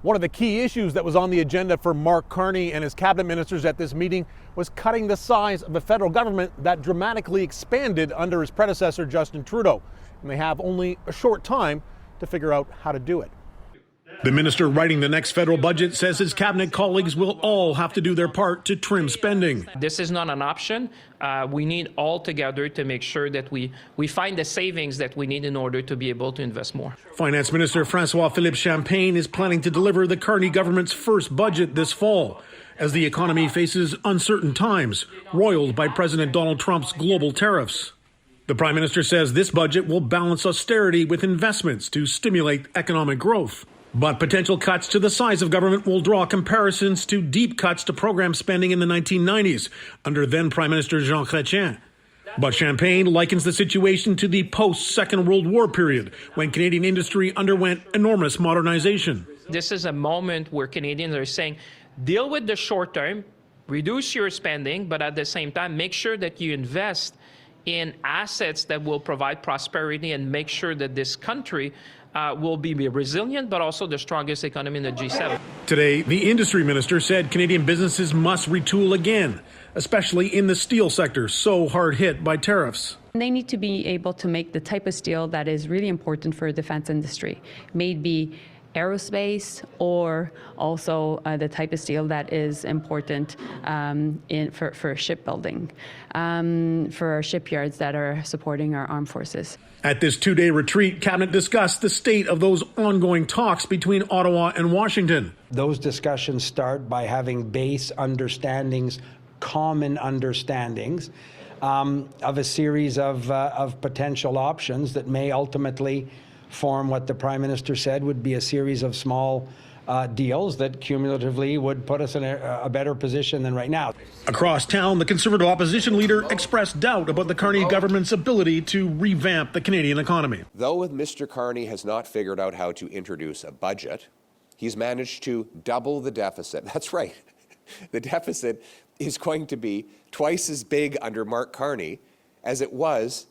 One of the key issues that was on the agenda for Mark Carney and his cabinet ministers at this meeting was cutting the size of the federal government that dramatically expanded under his predecessor, Justin Trudeau. And they have only a short time to figure out how to do it. The minister writing the next federal budget says his cabinet colleagues will all have to do their part to trim spending. This is not an option. We need all together to make sure that we find the savings that we need in order to be able to invest more. Finance Minister François-Philippe Champagne is planning to deliver the Carney government's first budget this fall, as the economy faces uncertain times, roiled by President Donald Trump's global tariffs. The Prime Minister says this budget will balance austerity with investments to stimulate economic growth. But potential cuts to the size of government will draw comparisons to deep cuts to program spending in the 1990s under then Prime Minister Jean Chrétien. But Champagne likens the situation to the post-Second World War period, when Canadian industry underwent enormous modernization. This is a moment where Canadians are saying, deal with the short term, reduce your spending, but at the same time, make sure that you invest in assets that will provide prosperity and make sure that this country will be resilient, but also the strongest economy in the G7. Today, the industry minister said Canadian businesses must retool again, especially in the steel sector, so hard hit by tariffs. They need to be able to make the type of steel that is really important for the defense industry, maybe aerospace, or also the type of steel that is important for shipbuilding, for our shipyards that are supporting our armed forces. At this two-day retreat, Cabinet discussed the state of those ongoing talks between Ottawa and Washington. Those discussions start by having base understandings, common understandings of a series of potential options that may ultimately form what the Prime Minister said would be a series of small deals that cumulatively would put us in a better position than right now. Across town, the Conservative opposition leader expressed doubt about the Carney government's ability to revamp the Canadian economy. Though Mr. Carney has not figured out how to introduce a budget, he's managed to double the deficit. That's right. The deficit is going to be twice as big under Mark Carney as it was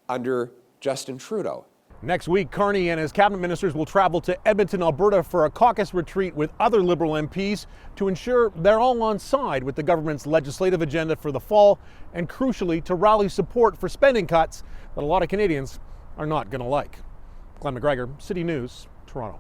under Justin Trudeau. Next week, Carney and his cabinet ministers will travel to Edmonton, Alberta for a caucus retreat with other Liberal MPs to ensure they're all on side with the government's legislative agenda for the fall, and crucially to rally support for spending cuts that a lot of Canadians are not going to like. Glen McGregor, City News, Toronto.